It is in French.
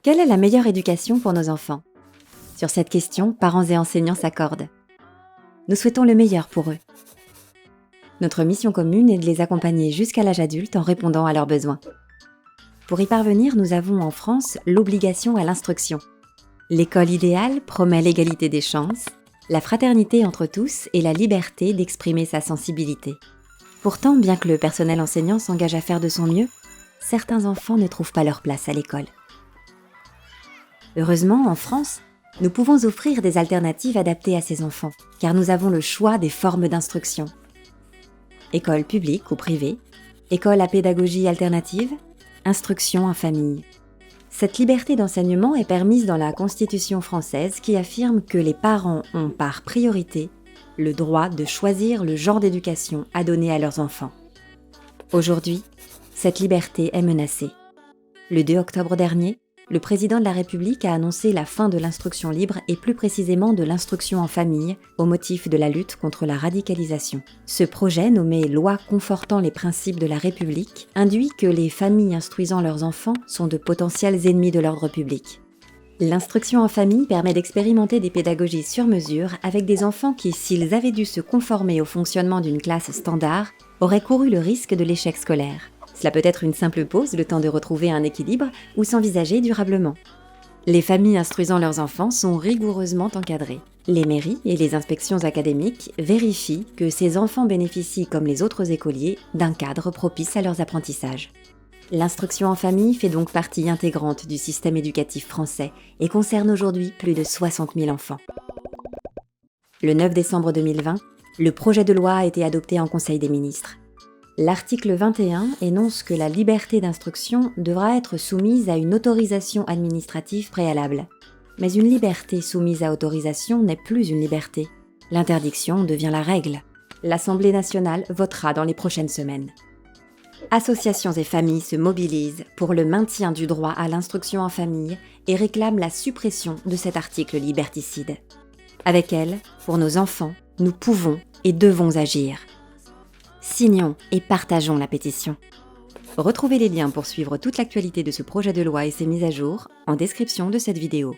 Quelle est la meilleure éducation pour nos enfants? Sur cette question, parents et enseignants s'accordent. Nous souhaitons le meilleur pour eux. Notre mission commune est de les accompagner jusqu'à l'âge adulte en répondant à leurs besoins. Pour y parvenir, nous avons en France l'obligation à l'instruction. L'école idéale promet l'égalité des chances, la fraternité entre tous et la liberté d'exprimer sa sensibilité. Pourtant, bien que le personnel enseignant s'engage à faire de son mieux, certains enfants ne trouvent pas leur place à l'école. Heureusement, en France, nous pouvons offrir des alternatives adaptées à ces enfants, car nous avons le choix des formes d'instruction. École publique ou privée, école à pédagogie alternative, instruction en famille. Cette liberté d'enseignement est permise dans la Constitution française qui affirme que les parents ont par priorité le droit de choisir le genre d'éducation à donner à leurs enfants. Aujourd'hui, cette liberté est menacée. Le 2 octobre dernier, le président de la République a annoncé la fin de l'instruction libre et plus précisément de l'instruction en famille au motif de la lutte contre la radicalisation. Ce projet, nommé « Loi confortant les principes de la République », induit que les familles instruisant leurs enfants sont de potentiels ennemis de l'ordre public. L'instruction en famille permet d'expérimenter des pédagogies sur mesure avec des enfants qui, s'ils avaient dû se conformer au fonctionnement d'une classe standard, auraient couru le risque de l'échec scolaire. Cela peut être une simple pause, le temps de retrouver un équilibre ou s'envisager durablement. Les familles instruisant leurs enfants sont rigoureusement encadrées. Les mairies et les inspections académiques vérifient que ces enfants bénéficient, comme les autres écoliers, d'un cadre propice à leurs apprentissages. L'instruction en famille fait donc partie intégrante du système éducatif français et concerne aujourd'hui plus de 60 000 enfants. Le 9 décembre 2020, le projet de loi a été adopté en Conseil des ministres. L'article 21 énonce que la liberté d'instruction devra être soumise à une autorisation administrative préalable. Mais une liberté soumise à autorisation n'est plus une liberté. L'interdiction devient la règle. L'Assemblée nationale votera dans les prochaines semaines. Associations et familles se mobilisent pour le maintien du droit à l'instruction en famille et réclament la suppression de cet article liberticide. Avec elle, pour nos enfants, nous pouvons et devons agir. Signons et partageons la pétition. Retrouvez les liens pour suivre toute l'actualité de ce projet de loi et ses mises à jour en description de cette vidéo.